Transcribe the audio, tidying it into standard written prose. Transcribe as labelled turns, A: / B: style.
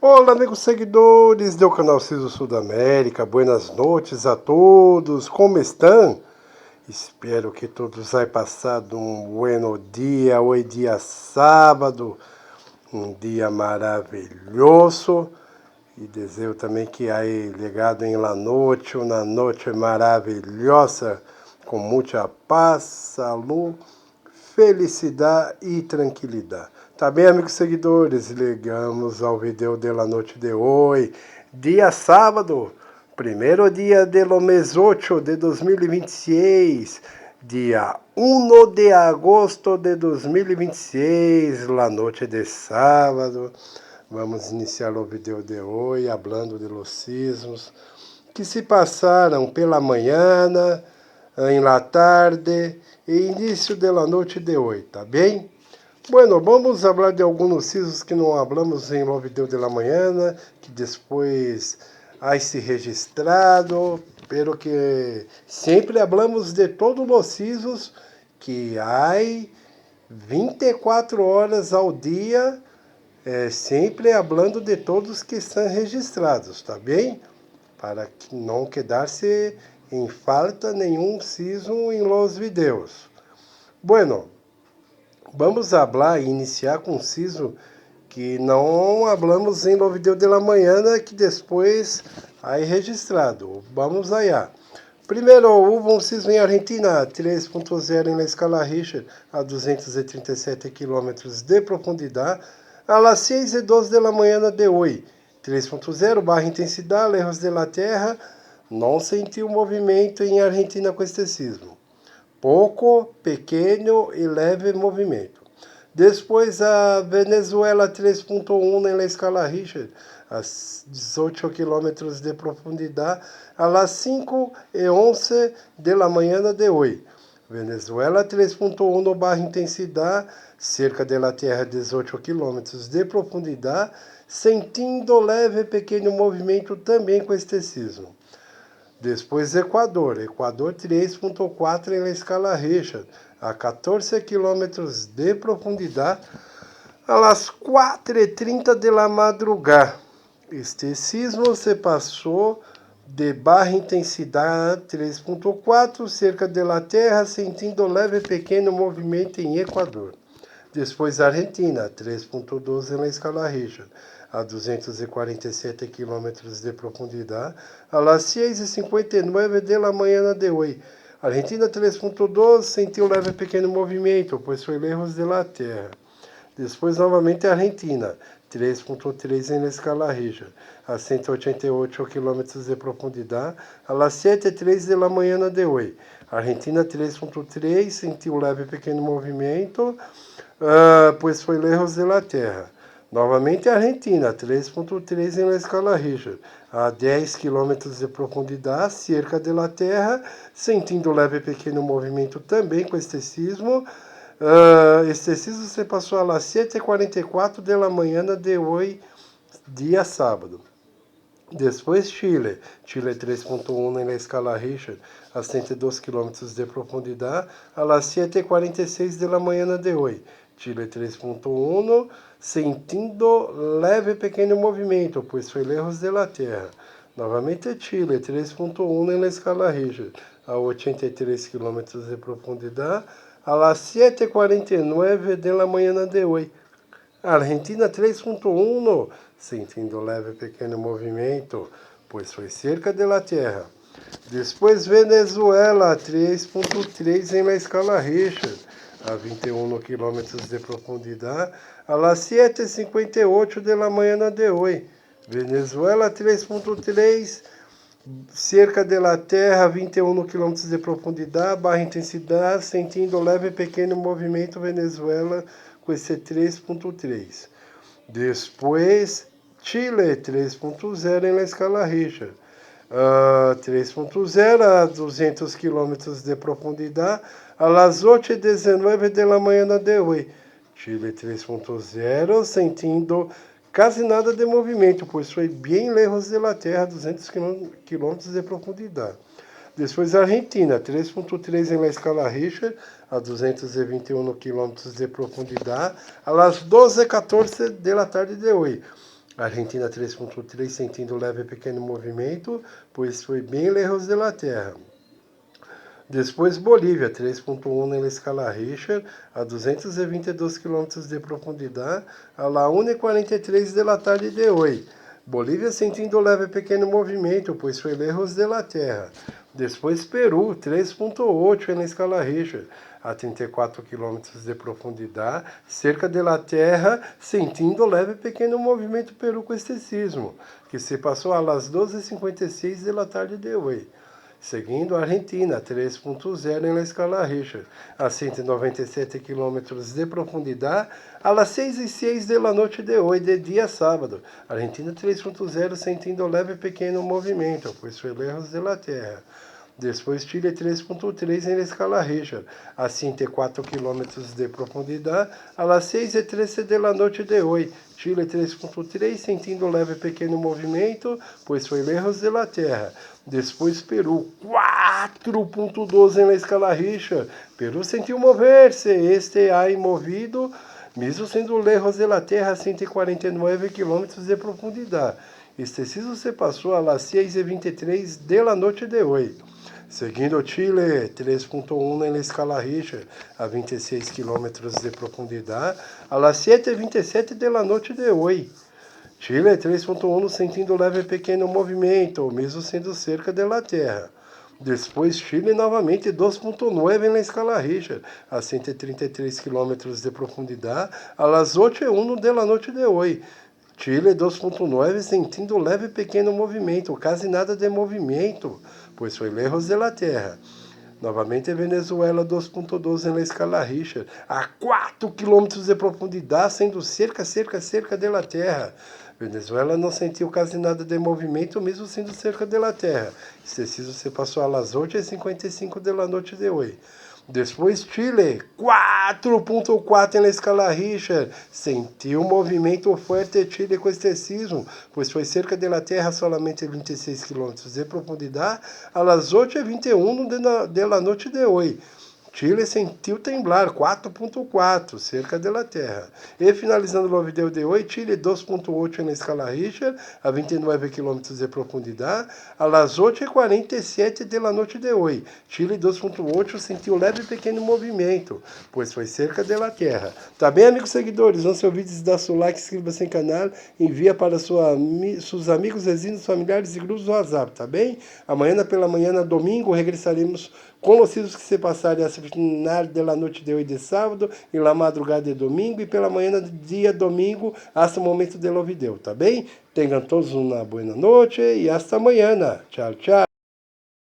A: Olá, amigos seguidores do canal Ciso Sudamérica, buenas noites a todos, como estão? Espero que todos tenham passado um bom dia, hoje dia sábado, um dia maravilhoso, e desejo também que aí ligado em la noite, uma noite maravilhosa, com muita paz, saúde, felicidade e tranquilidade. Tá bem, amigos seguidores? Ligamos ao vídeo da noite de hoje, dia sábado, primeiro dia do mês 8 de 2026, dia 1 de agosto de 2026, la noite de sábado. Vamos iniciar o vídeo de hoje, falando de los sismos que se passaram pela manhã, em la tarde e início da noite de hoje, tá bem? Bueno, vamos falar de alguns sismos que não falamos em lo vídeo de la manhã, que depois há se registrado, pero que sempre falamos de todos os sismos que há 24 horas ao dia, sempre falando de todos que estão registrados, tá bem? Para não quedar-se em falta nenhum sismo em los vídeos. Bueno, vamos falar e iniciar com um sismo que não falamos em lo vídeo de la manhã, que depois aí registrado. Vamos allá. Primeiro, houve um sismo em Argentina, 3.0 em la escala Richter, a 237 km de profundidade, a las 6:12 da manhã de hoje. 3.0, baixa intensidade, lejos de la Terra, não sentiu movimento em Argentina com este sismo. Pouco, pequeno e leve movimento. Depois a Venezuela 3.1 em la escala Richter, a 18 km de profundidade, a las 5:11 da manhã de hoje. Venezuela 3.1 baixa intensidade, cerca de la Terra 18 km de profundidade, sentindo leve pequeno movimento também com este sismo. Depois Equador 3.4 em la escala Richter, a 14 km de profundidade, a las 4:30 da madrugada. Este sismo se passou de baixa intensidade 3.4, cerca de la Terra, sentindo leve pequeno movimento em Equador. Depois Argentina, 3.12 na escala Richter, a 247 km de profundidade, a las 6:59 da manhã de hoje. Argentina 3.12 sentiu leve pequeno movimento, pois foi lejos de la Terra. Depois novamente a Argentina, 3.3 na escala Richter, a 188 km de profundidade, a las 7:03 da manhã de hoje. Argentina 3.3 sentiu leve pequeno movimento, pois foi lejos de la Terra. Novamente a Argentina, 3.3 na escala Richter, a 10 km de profundidade, cerca de la Terra, sentindo leve pequeno movimento também com este sismo. Este sismo se passou às 7:44 da manhã de hoje, dia sábado. Depois Chile 3.1 na escala Richter, a 102 km de profundidade, às 7:46 da manhã de hoje. Chile 3.1, sentindo leve pequeno movimento, pois foi lejos de la Terra. Novamente Chile 3.1 na escala Richter, a 83 km de profundidade, às 7:49 da manhã de hoje. Argentina 3.1, sentindo leve pequeno movimento, pois foi cerca de la Terra. Depois Venezuela 3.3 em la escala Richter, a 21 km de profundidade, às 7:58 da manhã de hoje. Venezuela 3.3, cerca de la Terra, 21 km de profundidade, baixa intensidade, sentindo leve pequeno movimento. Venezuela com esse 3.3. Depois Chile 3.0 em la escala Richter, 3.0 a 200 km de profundidade, às 8:19 da manhã de hoje. Chile 3.0, sentindo quase nada de movimento, pois foi bem lejos de la Terra, 200 km de profundidade. Depois Argentina, 3.3 em la escala Richter, a 221 km de profundidade, às 12:14 da tarde de hoje. Argentina 3.3, sentindo leve e pequeno movimento, pois foi bem lejos de la Terra. Depois Bolívia, 3.1 na escala Richter, a 222 km de profundidade, a la 1:43 da tarde de hoje. Bolívia sentindo leve pequeno movimento, pois foi lejos de la Terra. Depois Peru, 3.8 na escala Richter, a 34 km de profundidade, cerca de la Terra, sentindo leve pequeno movimento Peru com este sismo, que se passou a las 12:56 da tarde de hoje. Seguindo a Argentina, 3.0 na escala Richter, a 197 km de profundidade, a las 6:06 da noite de hoje, de dia sábado. Argentina 3.0 sentindo leve pequeno movimento, pois foi lejos de la Terra. Depois Chile 3.3 na escala Richter, a 104 km de profundidade, a las 6:13 da noite de hoje. Chile 3.3 sentindo leve pequeno movimento, pois foi lejos de la Terra. Depois Peru 4.12 na escala Richter. Peru sentiu mover-se, este aí movido, mesmo sendo lejos de la Terra a 149 km de profundidade. Este sismo se passou a las 6:23 da noite de hoje. Seguindo Chile, 3.1 na escala Richter, a 26 km de profundidade, a las 7:27 da noite de hoje. Chile, 3.1 sentindo leve pequeno movimento, mesmo sendo cerca da Terra. Depois Chile novamente 2.9 na escala Richter, a 133 km de profundidade, a las 8:01 da noite de hoje. Chile 2.9 sentindo leve pequeno movimento, quase nada de movimento, pois foi lejos de la Terra. Novamente Venezuela 2.12 na escala Richter, a 4 km de profundidade, sendo cerca da Terra. Venezuela não sentiu quase nada de movimento, mesmo sendo cerca da Terra. Este sismo se passou a las 8:55 da noite de hoje. Depois Chile, 4.4 na escala Richter, sentiu um movimento forte Chile com este sismo, pois foi cerca da Terra solamente 26 km de profundidade, a las 8:21 da noite de hoje. Chile sentiu temblar, 4.4, cerca da Terra. E finalizando o vídeo de hoje, Chile 2.8 na escala Richter, a 29 km de profundidade, a las 8:47 da noite de hoje. Chile 2.8 sentiu leve e pequeno movimento, pois foi cerca da Terra. Tá bem, amigos seguidores? Não se olvide de dar seu like, inscreva-se no canal, envia para seus amigos, vizinhos, familiares e grupos do WhatsApp, tá bem? Amanhã pela manhã, domingo, regressaremos com os sismos que se passarem a final da noite de hoje de sábado, e la madrugada de domingo, e pela manhã do dia domingo, hasta o momento do vídeo, tá bem? Tenham todos uma boa noite e hasta amanhã. Tchau, tchau.